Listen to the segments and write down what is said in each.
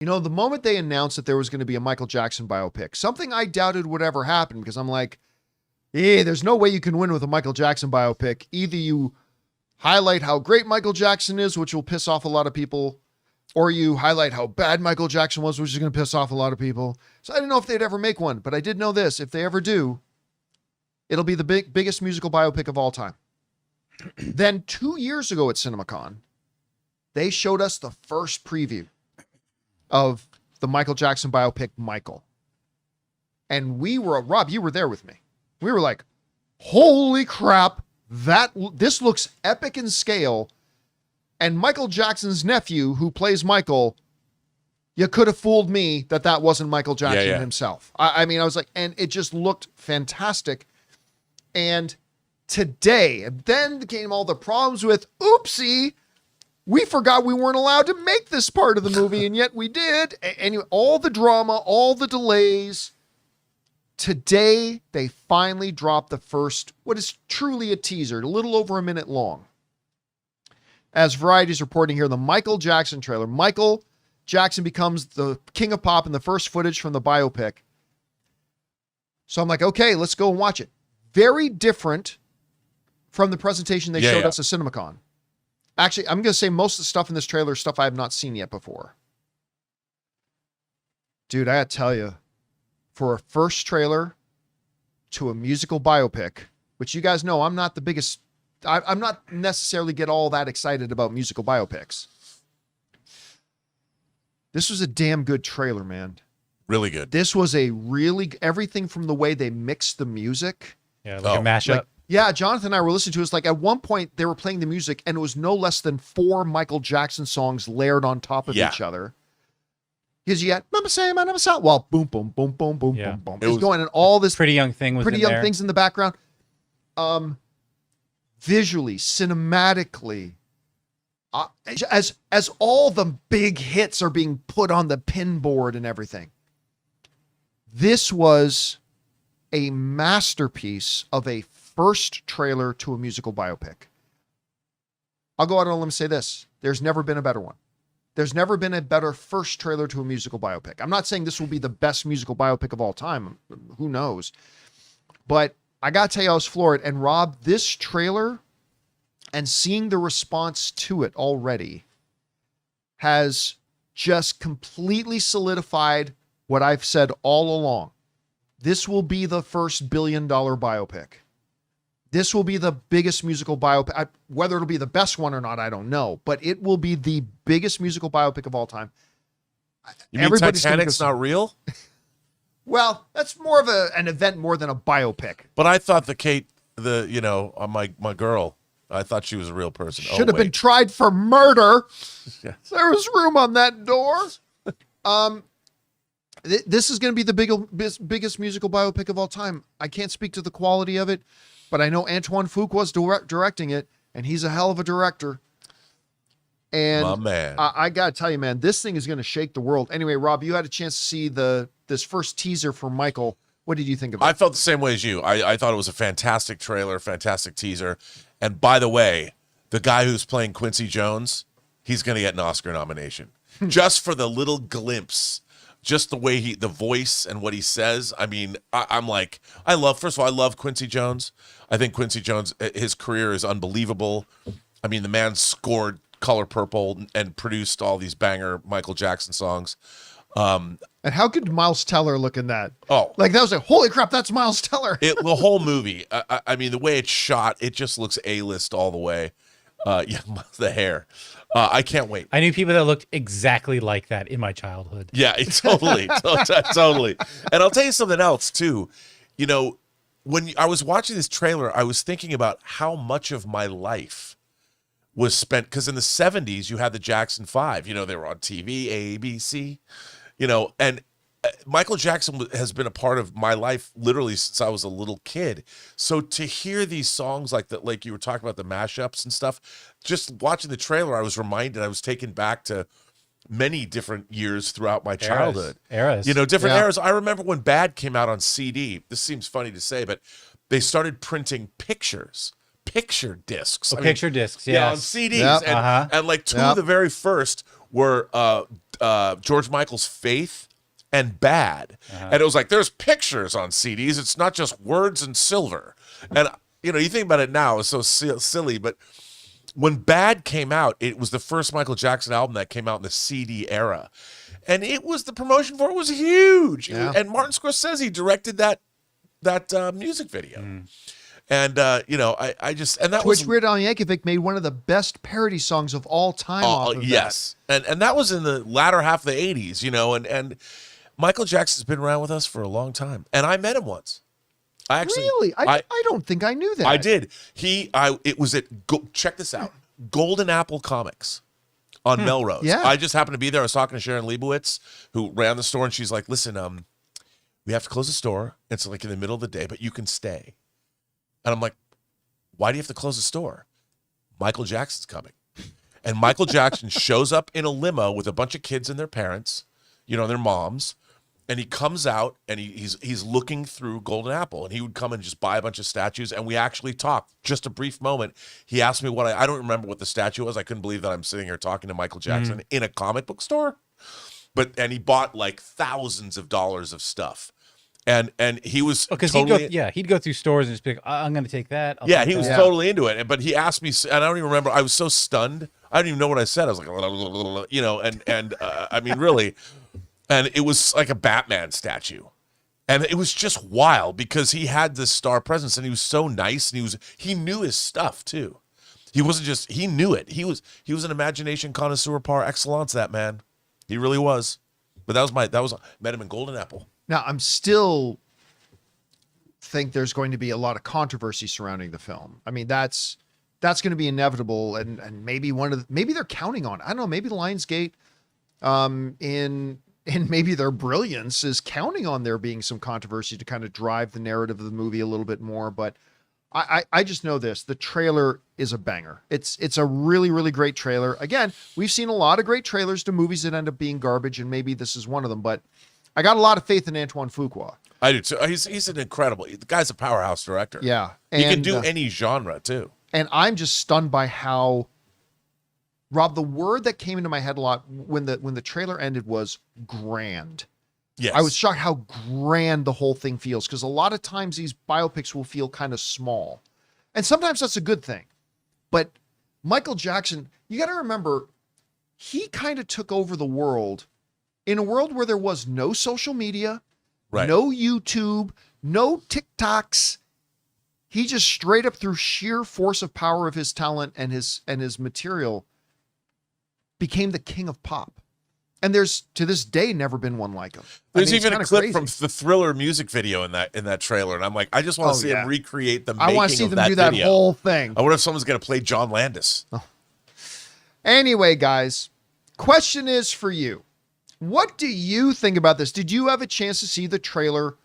You know, the moment they announced that there was going to be a Michael Jackson biopic, something I doubted would ever happen because I'm like, yeah, there's no way you can win with a Michael Jackson biopic. Either you highlight how great Michael Jackson is, which will piss off a lot of people, or you highlight how bad Michael Jackson was, which is going to piss off a lot of people. So I didn't know if they'd ever make one, but I did know this. If they ever do, it'll be the biggest musical biopic of all time. Then 2 years ago at CinemaCon, they showed us the first preview of the Michael Jackson biopic, Michael. And we were, Rob, you were there with me. We were like, holy crap, this looks epic in scale. And Michael Jackson's nephew, who plays Michael, you could have fooled me that wasn't Michael Jackson himself. I mean, I was like, and it just looked fantastic. And today, and then came all the problems with, oopsie, we forgot we weren't allowed to make this part of the movie, and yet we did. And all the drama, all the delays. Today, they finally dropped the first, what is truly a teaser, a little over a minute long. As Variety's reporting here, the Michael Jackson trailer. Michael Jackson becomes the king of pop in the first footage from the biopic. So I'm like, okay, let's go and watch it. Very different from the presentation they showed us at CinemaCon. Actually, I'm going to say most of the stuff in this trailer is stuff I have not seen yet before. Dude, I got to tell you, for a first trailer to a musical biopic, which you guys know I'm not the biggest, I'm not necessarily get all that excited about musical biopics. This was a damn good trailer, man. Really good. This was everything from the way they mixed the music. Yeah, like a mashup. Yeah, Jonathan and I were listening to it. It's like at one point they were playing the music and it was no less than 4 Michael Jackson songs layered on top of each other. Because you had Mama Say, Mama Say, well, boom, boom, boom, boom, boom, boom, boom. It was going, and all this Pretty Young Thing was Pretty Young Things in the background. Visually, cinematically, as all the big hits are being put on the pinboard and everything. This was a masterpiece of a first trailer to a musical biopic. I'll go out on a limb and say this. There's never been a better one. There's never been a better first trailer to a musical biopic. I'm not saying this will be the best musical biopic of all time. Who knows? But I got to tell you, I was floored. And Rob, this trailer and seeing the response to it already has just completely solidified what I've said all along. This will be the first billion-dollar biopic. This will be the biggest musical biopic. Whether it'll be the best one or not, I don't know. But it will be the biggest musical biopic of all time. You mean Titanic's not real? Well, that's more of an event more than a biopic. But I thought my girl, I thought she was a real person. Should have been tried for murder. Yes. There was room on that door. This is going to be the biggest musical biopic of all time. I can't speak to the quality of it, but I know Antoine Fuqua's directing it, and he's a hell of a director. And my man. I got to tell you, man, this thing is going to shake the world. Anyway, Rob, you had a chance to see this first teaser for Michael. What did you think of it? I felt the same way as you. I thought it was a fantastic trailer, fantastic teaser. And by the way, the guy who's playing Quincy Jones, he's going to get an Oscar nomination just for the little glimpse. Just the way the voice and what he says. I mean, first of all, I love Quincy Jones. I think Quincy Jones, his career is unbelievable. I mean, the man scored Color Purple and produced all these banger Michael Jackson songs. And how could Miles Teller look in that? Oh, like that was like, holy crap, that's Miles Teller. The whole movie. I mean, the way it's shot, it just looks A-list all the way. The hair. I can't wait. I knew people that looked exactly like that in my childhood. Yeah, totally. Totally. And I'll tell you something else, too. You know, when I was watching this trailer, I was thinking about how much of my life was spent, because in the 70s, you had the Jackson 5. You know, they were on TV, ABC, and Michael Jackson has been a part of my life literally since I was a little kid. So to hear these songs like that, like you were talking about the mashups and stuff, just watching the trailer, I was reminded, I was taken back to many different years throughout my childhood. Eras. Different eras. I remember when Bad came out on CD. This seems funny to say, but they started printing picture discs. Picture discs, yeah, on CDs. Yep. And like two of the very first were George Michael's Faith and Bad. And it was like, there's pictures on CDs. It's not just words and silver. And, you think about it now, it's so silly, but when Bad came out, it was the first Michael Jackson album that came out in the CD era. And the promotion for it was huge. Yeah. And Martin Scorsese directed that music video. And, I just, and that Which was Weird Al Yankovic made one of the best parody songs of all time off of yes. And that was in the latter half of the 80s, and Michael Jackson's been around with us for a long time. And I met him once. Really? I don't think I knew that. I did. It was at, check this out, Golden Apple Comics on Melrose. Yeah. I just happened to be there. I was talking to Sharon Leibowitz, who ran the store, and she's like, listen, we have to close the store. It's like in the middle of the day, but you can stay. And I'm like, why do you have to close the store? Michael Jackson's coming. And Michael Jackson shows up in a limo with a bunch of kids and their parents, their moms. And he comes out and he's looking through Golden Apple, and he would come and just buy a bunch of statues. And we actually talked just a brief moment. He asked me what I don't remember what the statue was. I couldn't believe that I'm sitting here talking to Michael Jackson in a comic book store. And he bought like thousands of dollars of stuff. And he was Because totally, he'd go through stores and just be like, I'm going to take that. he was totally into it. But he asked me, and I don't even remember. I was so stunned. I don't even know what I said. I was like, I mean, really. And it was like a Batman statue. And it was just wild because he had this star presence, and he was so nice, and he knew his stuff too. He wasn't just, he knew it. He was an imagination connoisseur par excellence, that man. He really was. But met him in Golden Apple. Now, I'm still think there's going to be a lot of controversy surrounding the film. I mean, that's going to be inevitable, and maybe maybe they're counting on it. I don't know, maybe Lionsgate in maybe their brilliance is counting on there being some controversy to kind of drive the narrative of the movie a little bit more. But I just know this, the trailer is a banger. It's a really, really great trailer. Again, we've seen a lot of great trailers to movies that end up being garbage, and maybe this is one of them, but I got a lot of faith in Antoine Fuqua. I do too. He's an incredible, the guy's a powerhouse director. Yeah. He can do any genre too. And I'm just stunned by how, Rob, the word that came into my head a lot when the trailer ended was grand. Yes. I was shocked how grand the whole thing feels, because a lot of times these biopics will feel kind of small. And sometimes that's a good thing. But Michael Jackson, you got to remember, he kind of took over the world in a world where there was no social media, right, no YouTube, no TikToks. He just straight up, through sheer force of power of his talent and his material, became the king of pop. And there's, to this day, never been one like him. There's even a clip crazy from the Thriller music video in that trailer, and I'm like, I just want to see him recreate the making I want to see of them that do that video. whole thing. I wonder if someone's going to play John Landis. Anyway, guys, question is for you. What do you think about this? Did you have a chance to see the trailer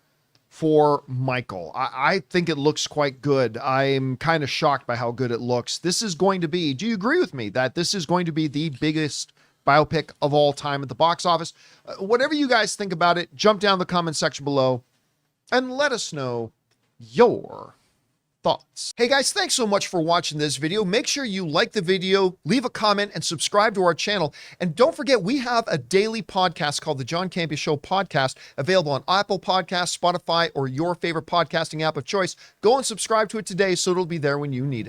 for Michael? I think it looks quite good. I'm kind of shocked by how good it looks. This is going to be, do you agree with me that this is going to be the biggest biopic of all time at the box office? Whatever you guys think about it, jump down the comment section below and let us know your thoughts. Hey guys, thanks so much for watching this video. Make sure you like the video, leave a comment, and subscribe to our channel. And don't forget, we have a daily podcast called the John Campea Show podcast, available on Apple Podcasts, Spotify, or your favorite podcasting app of choice. Go and subscribe to it today so it'll be there when you need it.